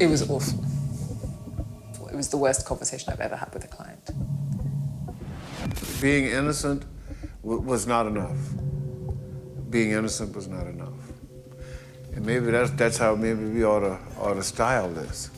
It was awful. It was the worst conversation I've ever had with a client. Being innocent was not enough. Being innocent was not enough. And maybe that's how maybe we ought to style this.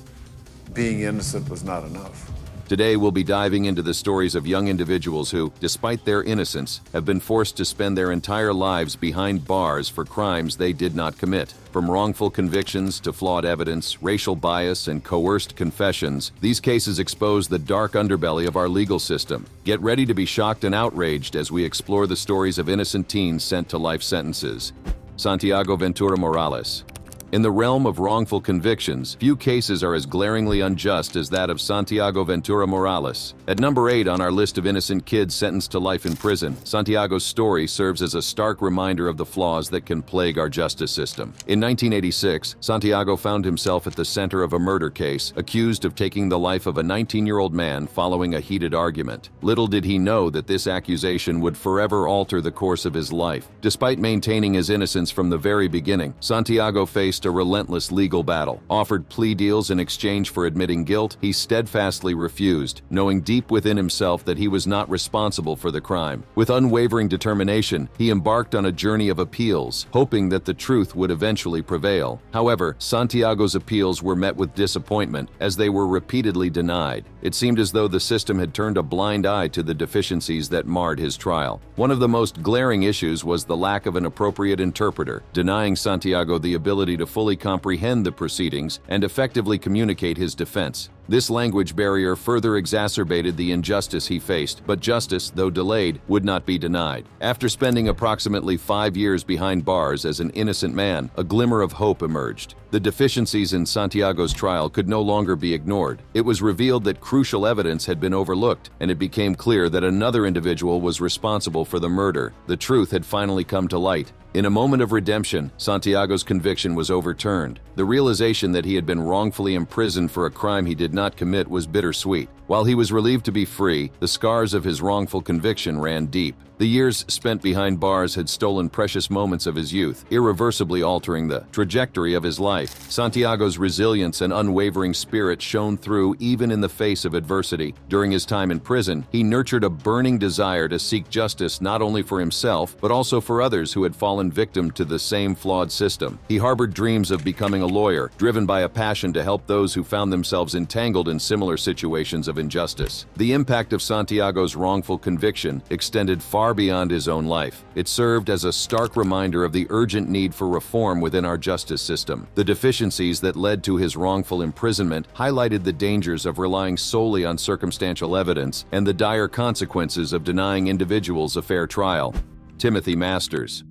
Being innocent was not enough. Today, we'll be diving into the stories of young individuals who, despite their innocence, have been forced to spend their entire lives behind bars for crimes they did not commit. From wrongful convictions to flawed evidence, racial bias, and coerced confessions, these cases expose the dark underbelly of our legal system. Get ready to be shocked and outraged as we explore the stories of innocent teens sent to life sentences. Santiago Morales. In the realm of wrongful convictions, few cases are as glaringly unjust as that of Santiago Morales. At number 8 on our list of innocent kids sentenced to life in prison, Santiago's story serves as a stark reminder of the flaws that can plague our justice system. In 1986, Santiago found himself at the center of a murder case, accused of taking the life of a 19-year-old man following a heated argument. Little did he know that this accusation would forever alter the course of his life. Despite maintaining his innocence from the very beginning, Santiago faced a relentless legal battle. Offered plea deals in exchange for admitting guilt, he steadfastly refused, knowing deep within himself that he was not responsible for the crime. With unwavering determination, he embarked on a journey of appeals, hoping that the truth would eventually prevail. However, Santiago's appeals were met with disappointment, as they were repeatedly denied. It seemed as though the system had turned a blind eye to the deficiencies that marred his trial. One of the most glaring issues was the lack of an appropriate interpreter, denying Santiago the ability to fully comprehend the proceedings and effectively communicate his defense. This language barrier further exacerbated the injustice he faced, but justice, though delayed, would not be denied. After spending approximately 5 years behind bars as an innocent man, a glimmer of hope emerged. The deficiencies in Santiago's trial could no longer be ignored. It was revealed that crucial evidence had been overlooked, and it became clear that another individual was responsible for the murder. The truth had finally come to light. In a moment of redemption, Santiago's conviction was overturned. The realization that he had been wrongfully imprisoned for a crime he did not commit was bittersweet. While he was relieved to be free, the scars of his wrongful conviction ran deep. The years spent behind bars had stolen precious moments of his youth, irreversibly altering the trajectory of his life. Santiago's resilience and unwavering spirit shone through even in the face of adversity. During his time in prison, he nurtured a burning desire to seek justice not only for himself, but also for others who had fallen victim to the same flawed system. He harbored dreams of becoming a lawyer, driven by a passion to help those who found themselves entangled in similar situations of injustice. The impact of Santiago's wrongful conviction extended far beyond his own life. It served as a stark reminder of the urgent need for reform within our justice system. The deficiencies that led to his wrongful imprisonment highlighted the dangers of relying solely on circumstantial evidence and the dire consequences of denying individuals a fair trial. Timothy Masters.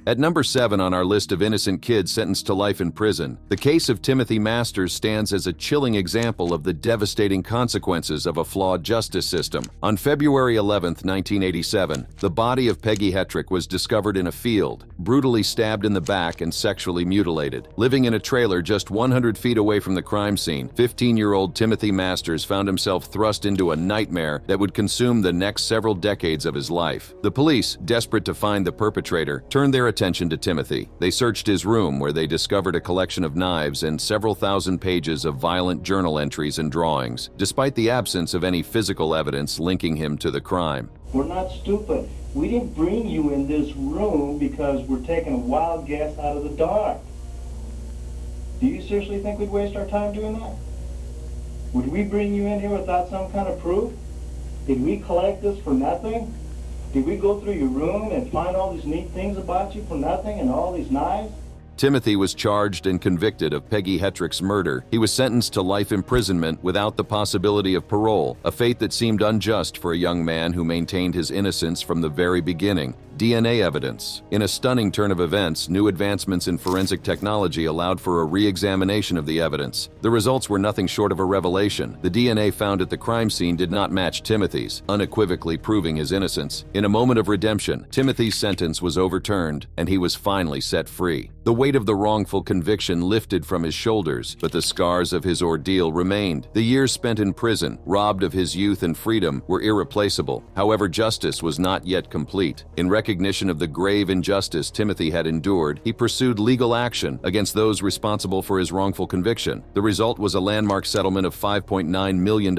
At number 7 on our list of innocent kids sentenced to life in prison, the case of Timothy Masters stands as a chilling example of the devastating consequences of a flawed justice system. On February 11, 1987, the body of Peggy Hetrick was discovered in a field, brutally stabbed in the back and sexually mutilated. Living in a trailer just 100 feet away from the crime scene, 15-year-old Timothy Masters found himself thrust into a nightmare that would consume the next several decades of his life. The police, desperate to find the perpetrator, turned their attention to Timothy. They searched his room, where they discovered a collection of knives and several thousand pages of violent journal entries and drawings, despite the absence of any physical evidence linking him to the crime. We're not stupid. We didn't bring you in this room because we're taking a wild guess out of the dark. Do you seriously think we'd waste our time doing that? Would we bring you in here without some kind of proof? Did we collect this for nothing? Did we go through your room and find all these neat things about you for nothing and all these knives? Timothy was charged and convicted of Peggy Hetrick's murder. He was sentenced to life imprisonment without the possibility of parole, a fate that seemed unjust for a young man who maintained his innocence from the very beginning. DNA evidence. In a stunning turn of events, new advancements in forensic technology allowed for a re-examination of the evidence. The results were nothing short of a revelation. The DNA found at the crime scene did not match Timothy's, unequivocally proving his innocence. In a moment of redemption, Timothy's sentence was overturned, and he was finally set free. The weight of the wrongful conviction lifted from his shoulders, but the scars of his ordeal remained. The years spent in prison, robbed of his youth and freedom, were irreplaceable. However, justice was not yet complete. In recognition of the grave injustice Timothy had endured, he pursued legal action against those responsible for his wrongful conviction. The result was a landmark settlement of $5.9 million,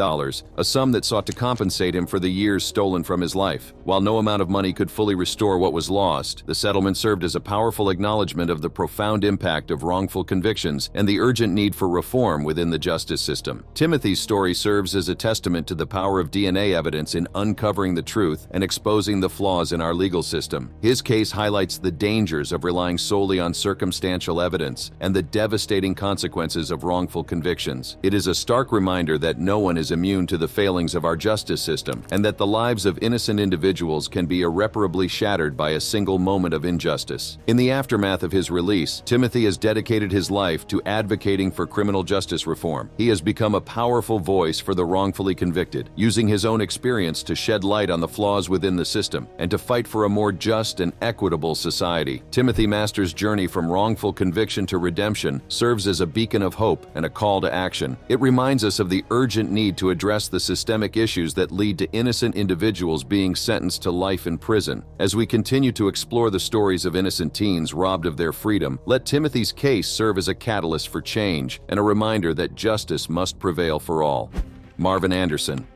a sum that sought to compensate him for the years stolen from his life. While no amount of money could fully restore what was lost, the settlement served as a powerful acknowledgement of the profound impact of wrongful convictions and the urgent need for reform within the justice system. Timothy's story serves as a testament to the power of DNA evidence in uncovering the truth and exposing the flaws in our legal system. His case highlights the dangers of relying solely on circumstantial evidence and the devastating consequences of wrongful convictions. It is a stark reminder that no one is immune to the failings of our justice system and that the lives of innocent individuals can be irreparably shattered by a single moment of injustice. In the aftermath of his release, Timothy has dedicated his life to advocating for criminal justice reform. He has become a powerful voice for the wrongfully convicted, using his own experience to shed light on the flaws within the system and to fight for a more just and equitable society. Timothy Masters' journey from wrongful conviction to redemption serves as a beacon of hope and a call to action. It reminds us of the urgent need to address the systemic issues that lead to innocent individuals being sentenced to life in prison. As we continue to explore the stories of innocent teens robbed of their freedom, let Timothy's case serve as a catalyst for change and a reminder that justice must prevail for all. Marvin Anderson.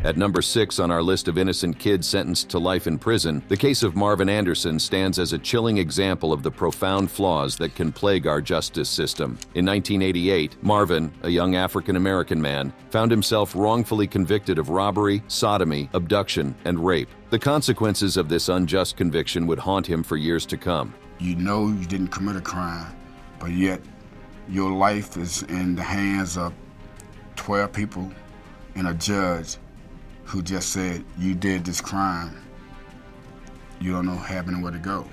At number 6 on our list of innocent kids sentenced to life in prison, the case of Marvin Anderson stands as a chilling example of the profound flaws that can plague our justice system. In 1988, Marvin, a young African-American man, found himself wrongfully convicted of robbery, sodomy, abduction, and rape. The consequences of this unjust conviction would haunt him for years to come. You know you didn't commit a crime, but yet your life is in the hands of 12 people and a judge who just said, you did this crime. You don't know having where to go.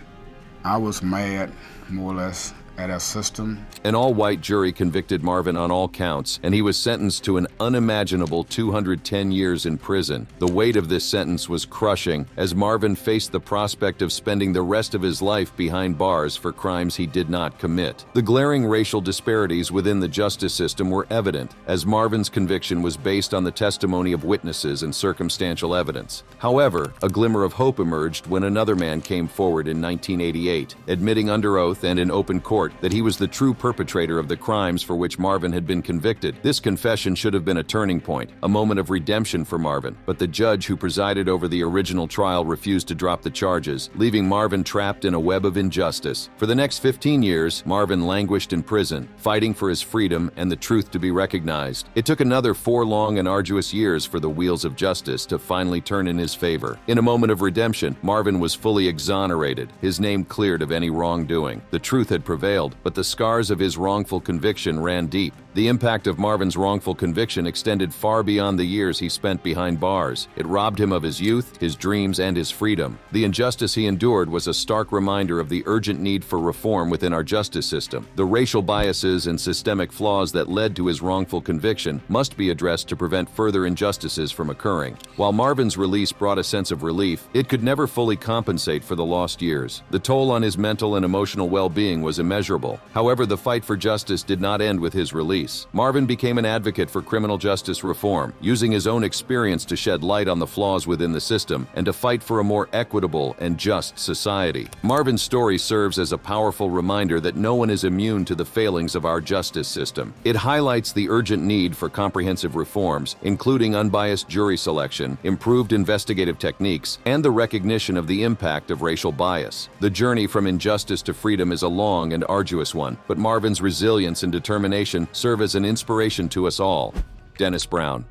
I was mad, more or less, at our system. An all-white jury convicted Marvin on all counts, and he was sentenced to an unimaginable 210 years in prison. The weight of this sentence was crushing, as Marvin faced the prospect of spending the rest of his life behind bars for crimes he did not commit. The glaring racial disparities within the justice system were evident, as Marvin's conviction was based on the testimony of witnesses and circumstantial evidence. However, a glimmer of hope emerged when another man came forward in 1988, admitting under oath and in open court that he was the true perpetrator of the crimes for which Marvin had been convicted. This confession should have been a turning point, a moment of redemption for Marvin, but the judge who presided over the original trial refused to drop the charges, leaving Marvin trapped in a web of injustice. For the next 15 years, Marvin languished in prison, fighting for his freedom and the truth to be recognized. It took another 4 long and arduous years for the wheels of justice to finally turn in his favor. In a moment of redemption, Marvin was fully exonerated, his name cleared of any wrongdoing. The truth had prevailed, but the scars of his wrongful conviction ran deep. The impact of Marvin's wrongful conviction extended far beyond the years he spent behind bars. It robbed him of his youth, his dreams, and his freedom. The injustice he endured was a stark reminder of the urgent need for reform within our justice system. The racial biases and systemic flaws that led to his wrongful conviction must be addressed to prevent further injustices from occurring. While Marvin's release brought a sense of relief, it could never fully compensate for the lost years. The toll on his mental and emotional well-being was immeasurable. However, the fight for justice did not end with his release. Marvin became an advocate for criminal justice reform, using his own experience to shed light on the flaws within the system and to fight for a more equitable and just society. Marvin's story serves as a powerful reminder that no one is immune to the failings of our justice system. It highlights the urgent need for comprehensive reforms, including unbiased jury selection, improved investigative techniques, and the recognition of the impact of racial bias. The journey from injustice to freedom is a long and arduous one, but Marvin's resilience and determination serve as an inspiration to us all. Dennis Brown.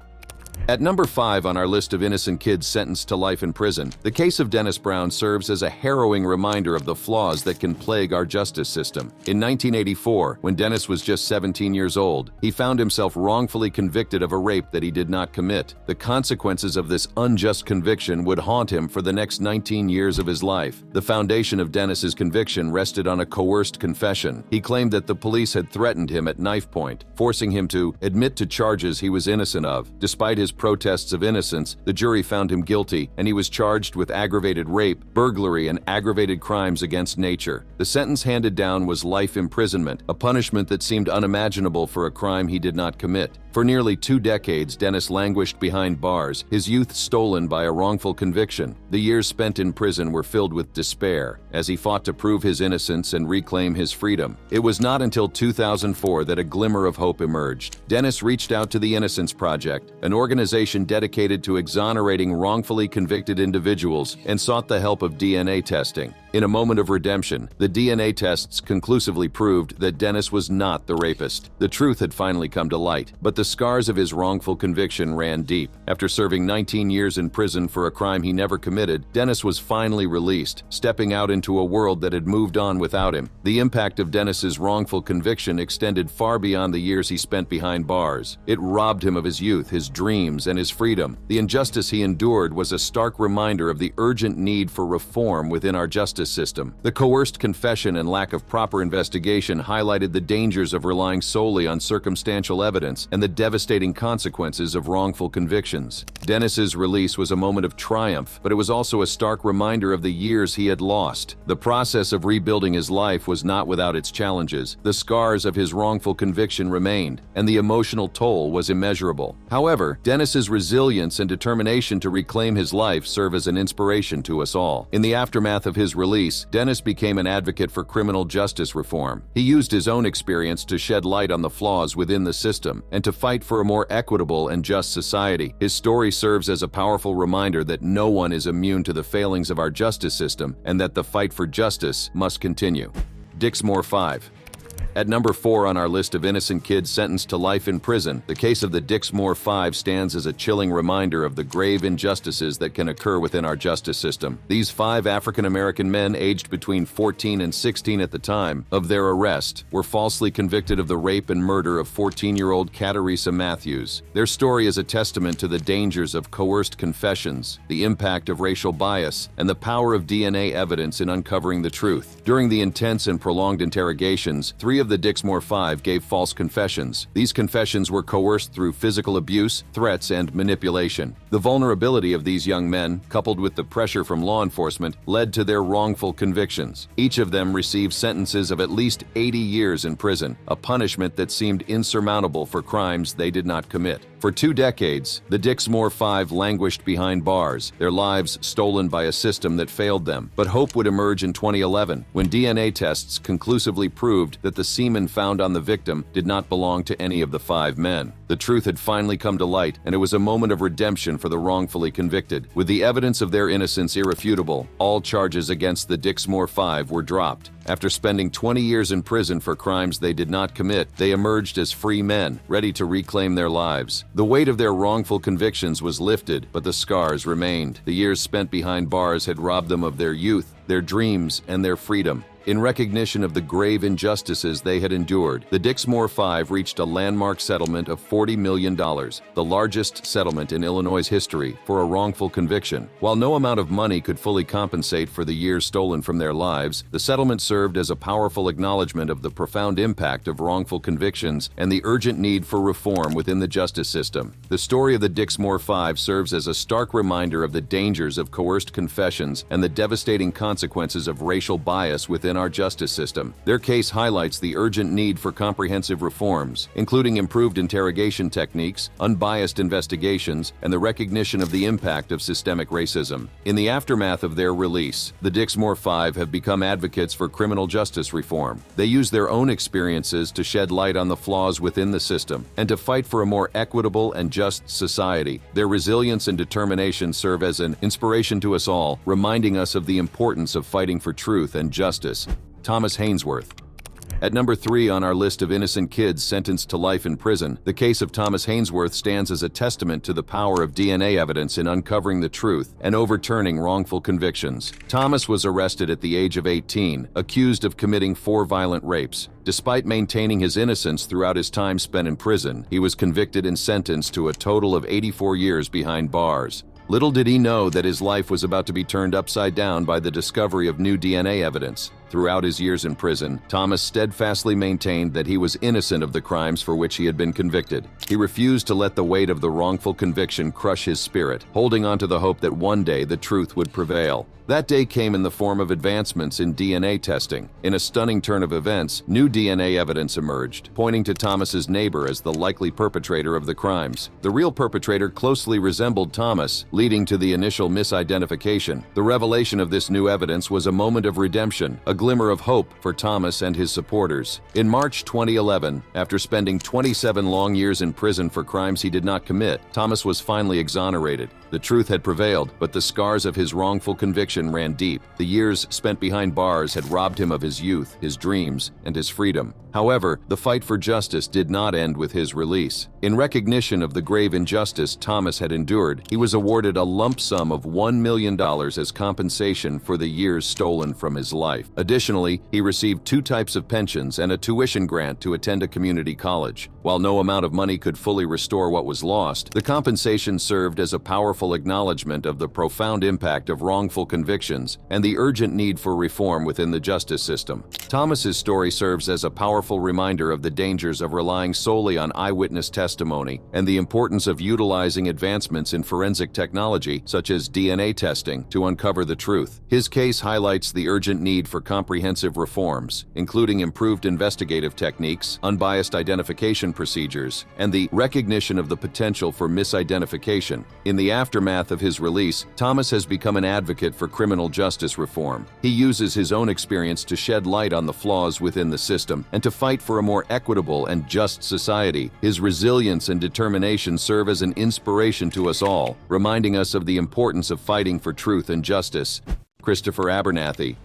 At number 5 on our list of innocent kids sentenced to life in prison, the case of Dennis Brown serves as a harrowing reminder of the flaws that can plague our justice system. In 1984, when Dennis was just 17 years old, he found himself wrongfully convicted of a rape that he did not commit. The consequences of this unjust conviction would haunt him for the next 19 years of his life. The foundation of Dennis's conviction rested on a coerced confession. He claimed that the police had threatened him at knife point, forcing him to admit to charges he was innocent of. Despite his protests of innocence, the jury found him guilty, and he was charged with aggravated rape, burglary, and aggravated crimes against nature. The sentence handed down was life imprisonment, a punishment that seemed unimaginable for a crime he did not commit. For nearly 2 decades, Dennis languished behind bars, his youth stolen by a wrongful conviction. The years spent in prison were filled with despair as he fought to prove his innocence and reclaim his freedom. It was not until 2004 that a glimmer of hope emerged. Dennis reached out to the Innocence Project, an organization dedicated to exonerating wrongfully convicted individuals, and sought the help of DNA testing. In a moment of redemption, the DNA tests conclusively proved that Dennis was not the rapist. The truth had finally come to light, but the scars of his wrongful conviction ran deep. After serving 19 years in prison for a crime he never committed, Dennis was finally released, stepping out into a world that had moved on without him. The impact of Dennis's wrongful conviction extended far beyond the years he spent behind bars. It robbed him of his youth, his dreams, and his freedom. The injustice he endured was a stark reminder of the urgent need for reform within our justice system. The coerced confession and lack of proper investigation highlighted the dangers of relying solely on circumstantial evidence and the devastating consequences of wrongful convictions. Dennis's release was a moment of triumph, but it was also a stark reminder of the years he had lost. The process of rebuilding his life was not without its challenges. The scars of his wrongful conviction remained, and the emotional toll was immeasurable. However, Dennis's resilience and determination to reclaim his life serve as an inspiration to us all. In the aftermath of his release, Dennis became an advocate for criminal justice reform. He used his own experience to shed light on the flaws within the system and to fight for a more equitable and just society. His story serves as a powerful reminder that no one is immune to the failings of our justice system and that the fight for justice must continue. Dix Moore 5. At number 4 on our list of innocent kids sentenced to life in prison, the case of the Dix Moore 5 stands as a chilling reminder of the grave injustices that can occur within our justice system. These 5 African-American men, aged between 14 and 16 at the time of their arrest, were falsely convicted of the rape and murder of 14-year-old Cateresa Matthews. Their story is a testament to the dangers of coerced confessions, the impact of racial bias, and the power of DNA evidence in uncovering the truth. During the intense and prolonged interrogations, 3 of the Dix Moore 5 gave false confessions. These confessions were coerced through physical abuse, threats, and manipulation. The vulnerability of these young men, coupled with the pressure from law enforcement, led to their wrongful convictions. Each of them received sentences of at least 80 years in prison, a punishment that seemed insurmountable for crimes they did not commit. For 2 decades, the Dix Moore 5 languished behind bars, their lives stolen by a system that failed them. But hope would emerge in 2011, when DNA tests conclusively proved that the semen found on the victim did not belong to any of the 5 men. The truth had finally come to light, and it was a moment of redemption for the wrongfully convicted. With the evidence of their innocence irrefutable, all charges against the Dix Moore 5 were dropped. After spending 20 years in prison for crimes they did not commit, they emerged as free men, ready to reclaim their lives. The weight of their wrongful convictions was lifted, but the scars remained. The years spent behind bars had robbed them of their youth, their dreams, and their freedom. In recognition of the grave injustices they had endured, the Dix Moore 5 reached a landmark settlement of $40 million, the largest settlement in Illinois' history for a wrongful conviction. While no amount of money could fully compensate for the years stolen from their lives, the settlement served as a powerful acknowledgement of the profound impact of wrongful convictions and the urgent need for reform within the justice system. The story of the Dix Moore 5 serves as a stark reminder of the dangers of coerced confessions and the devastating consequences of racial bias within our justice system. Their case highlights the urgent need for comprehensive reforms, including improved interrogation techniques, unbiased investigations, and the recognition of the impact of systemic racism. In the aftermath of their release, the Dix Moore 5 have become advocates for criminal justice reform. They use their own experiences to shed light on the flaws within the system and to fight for a more equitable and just society. Their resilience and determination serve as an inspiration to us all, reminding us of the importance of fighting for truth and justice. Thomas Hickmansworth. At number 3 on our list of innocent kids sentenced to life in prison, the case of Thomas Hickmansworth stands as a testament to the power of DNA evidence in uncovering the truth and overturning wrongful convictions. Thomas was arrested at the age of 18, accused of committing 4 violent rapes. Despite maintaining his innocence throughout his time spent in prison, he was convicted and sentenced to a total of 84 years behind bars. Little did he know that his life was about to be turned upside down by the discovery of new DNA evidence. Throughout his years in prison, Thomas steadfastly maintained that he was innocent of the crimes for which he had been convicted. He refused to let the weight of the wrongful conviction crush his spirit, holding on to the hope that one day the truth would prevail. That day came in the form of advancements in DNA testing. In a stunning turn of events, new DNA evidence emerged, pointing to Thomas's neighbor as the likely perpetrator of the crimes. The real perpetrator closely resembled Thomas, leading to the initial misidentification. The revelation of this new evidence was a moment of redemption, a glimmer of hope for Thomas and his supporters. In March 2011, after spending 27 long years in prison for crimes he did not commit, Thomas was finally exonerated. The truth had prevailed, but the scars of his wrongful conviction ran deep. The years spent behind bars had robbed him of his youth, his dreams, and his freedom. However, the fight for justice did not end with his release. In recognition of the grave injustice Thomas had endured, he was awarded a lump sum of $1 million as compensation for the years stolen from his life. Additionally, he received 2 types of pensions and a tuition grant to attend a community college. While no amount of money could fully restore what was lost, the compensation served as a powerful acknowledgement of the profound impact of wrongful convictions and the urgent need for reform within the justice system. Thomas's story serves as a powerful reminder of the dangers of relying solely on eyewitness testimony and the importance of utilizing advancements in forensic technology such as DNA testing to uncover the truth. His case highlights the urgent need for comprehensive reforms, including improved investigative techniques, unbiased identification procedures, and the recognition of the potential for misidentification. In the aftermath of his release, Thomas has become an advocate for criminal justice reform. He uses his own experience to shed light on the flaws within the system and to fight for a more equitable and just society. His resilience and determination serve as an inspiration to us all, reminding us of the importance of fighting for truth and justice. Christopher Abernathy.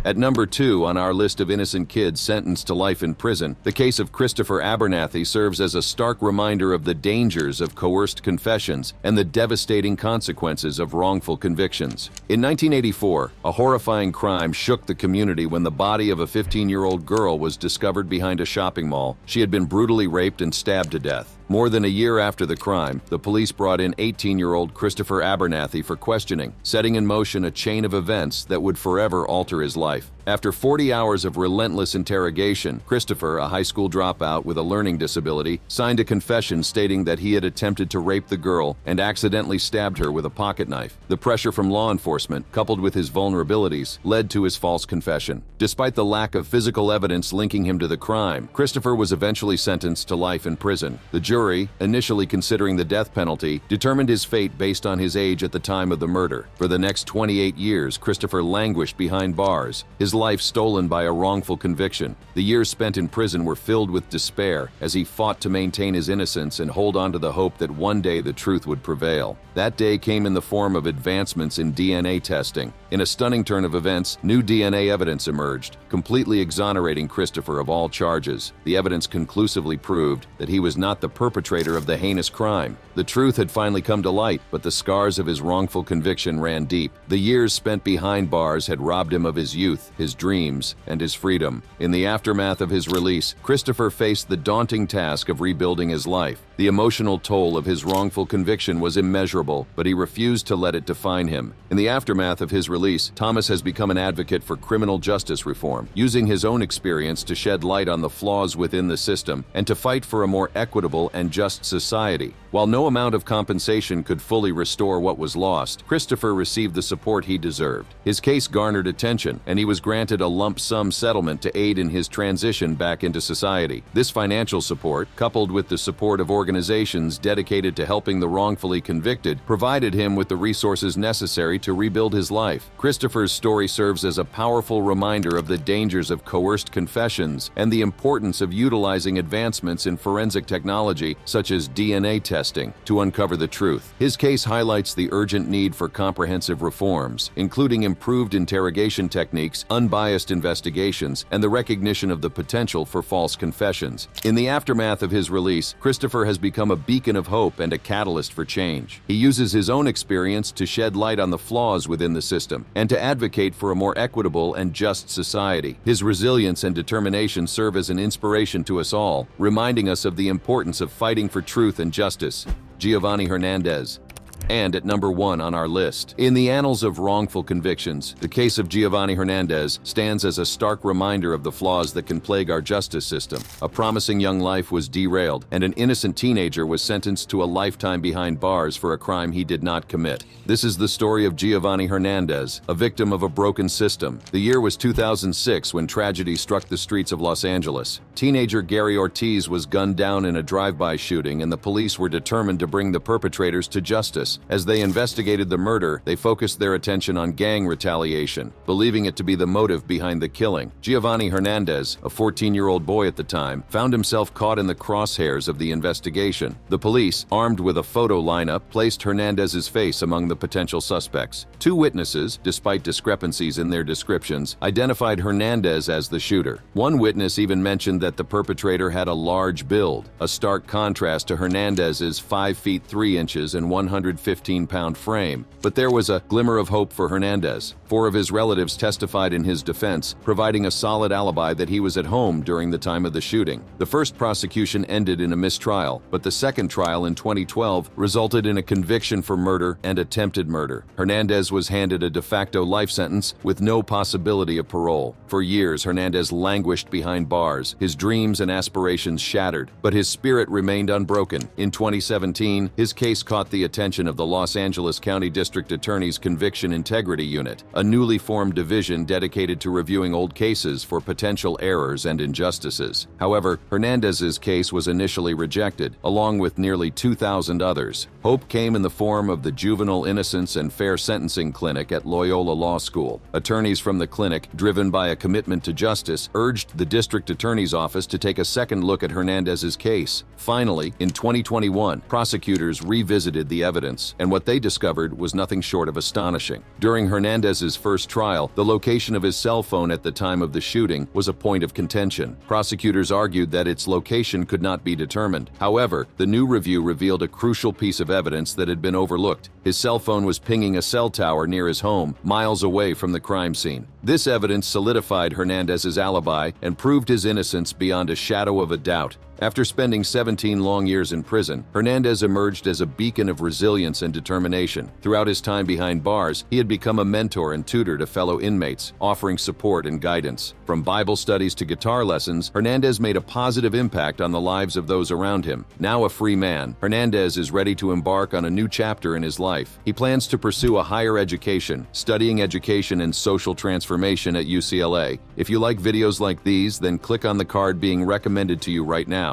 At number 2 on our list of innocent kids sentenced to life in prison, the case of Christopher Abernathy serves as a stark reminder of the dangers of coerced confessions and the devastating consequences of wrongful convictions. In 1984, a horrifying crime shook the community when the body of a 15-year-old girl was discovered behind a shopping mall. She had been brutally raped and stabbed to death. More than a year after the crime, the police brought in 18-year-old Christopher Abernathy for questioning, setting in motion a chain of events that would forever alter his life. After 40 hours of relentless interrogation, Christopher, a high school dropout with a learning disability, signed a confession stating that he had attempted to rape the girl and accidentally stabbed her with a pocket knife. The pressure from law enforcement, coupled with his vulnerabilities, led to his false confession. Despite the lack of physical evidence linking him to the crime, Christopher was eventually sentenced to life in prison. The jury, initially considering the death penalty, determined his fate based on his age at the time of the murder. For the next 28 years, Christopher languished behind bars, his life stolen by a wrongful conviction. The years spent in prison were filled with despair as he fought to maintain his innocence and hold on to the hope that one day the truth would prevail. That day came in the form of advancements in DNA testing. In a stunning turn of events, new DNA evidence emerged, completely exonerating Christopher of all charges. The evidence conclusively proved that he was not the perpetrator of the heinous crime. The truth had finally come to light, but the scars of his wrongful conviction ran deep. The years spent behind bars had robbed him of his youth, his dreams, and his freedom. In the aftermath of his release, Christopher faced the daunting task of rebuilding his life. The emotional toll of his wrongful conviction was immeasurable, but he refused to let it define him. In the aftermath of his release, Thomas has become an advocate for criminal justice reform, using his own experience to shed light on the flaws within the system and to fight for a more equitable and just society. While no amount of compensation could fully restore what was lost, Christopher received the support he deserved. His case garnered attention, and he was granted a lump sum settlement to aid in his transition back into society. This financial support, coupled with the support of organizations dedicated to helping the wrongfully convicted, provided him with the resources necessary to rebuild his life. Christopher's story serves as a powerful reminder of the dangers of coerced confessions and the importance of utilizing advancements in forensic technology such as DNA testing to uncover the truth. His case highlights the urgent need for comprehensive reforms, including improved interrogation techniques, unbiased investigations, and the recognition of the potential for false confessions. In the aftermath of his release, Christopher has become a beacon of hope and a catalyst for change. He uses his own experience to shed light on the flaws within the system and to advocate for a more equitable and just society. His resilience and determination serve as an inspiration to us all, reminding us of the importance of fighting for truth and justice. Giovani Hernandez. and at number 1 on our list. In the annals of wrongful convictions, the case of Giovani Hernandez stands as a stark reminder of the flaws that can plague our justice system. A promising young life was derailed, and an innocent teenager was sentenced to a lifetime behind bars for a crime he did not commit. This is the story of Giovani Hernandez, a victim of a broken system. The year was 2006 when tragedy struck the streets of Los Angeles. Teenager Gary Ortiz was gunned down in a drive-by shooting, and the police were determined to bring the perpetrators to justice. As they investigated the murder, they focused their attention on gang retaliation, believing it to be the motive behind the killing. Giovani Hernandez, a 14-year-old boy at the time, found himself caught in the crosshairs of the investigation. The police, armed with a photo lineup, placed Hernandez's face among the potential suspects. 2 witnesses, despite discrepancies in their descriptions, identified Hernandez as the shooter. One witness even mentioned that the perpetrator had a large build, a stark contrast to Hernandez's 5 feet 3 inches and 115-pound frame. But there was a glimmer of hope for Hernandez. 4 of his relatives testified in his defense, providing a solid alibi that he was at home during the time of the shooting. The first prosecution ended in a mistrial, but the second trial in 2012 resulted in a conviction for murder and attempted murder. Hernandez was handed a de facto life sentence with no possibility of parole. For years, Hernandez languished behind bars, his dreams and aspirations shattered, but his spirit remained unbroken. In 2017, his case caught the attention of the Los Angeles County District Attorney's Conviction Integrity Unit, a newly formed division dedicated to reviewing old cases for potential errors and injustices. However, Hernandez's case was initially rejected, along with nearly 2,000 others. Hope came in the form of the Juvenile Innocence and Fair Sentencing Clinic at Loyola Law School. Attorneys from the clinic, driven by a commitment to justice, urged the district attorney's office to take a second look at Hernandez's case. Finally, in 2021, prosecutors revisited the evidence, and what they discovered was nothing short of astonishing. During Hernandez's first trial, the location of his cell phone at the time of the shooting was a point of contention. Prosecutors argued that its location could not be determined. However, the new review revealed a crucial piece of evidence that had been overlooked. His cell phone was pinging a cell tower near his home, miles away from the crime scene. This evidence solidified Hernandez's alibi and proved his innocence beyond a shadow of a doubt. After spending 17 long years in prison, Hernandez emerged as a beacon of resilience and determination. Throughout his time behind bars, he had become a mentor and tutor to fellow inmates, offering support and guidance. From Bible studies to guitar lessons, Hernandez made a positive impact on the lives of those around him. Now a free man, Hernandez is ready to embark on a new chapter in his life. He plans to pursue a higher education, studying education and social transformation at UCLA. If you like videos like these, then click on the card being recommended to you right now.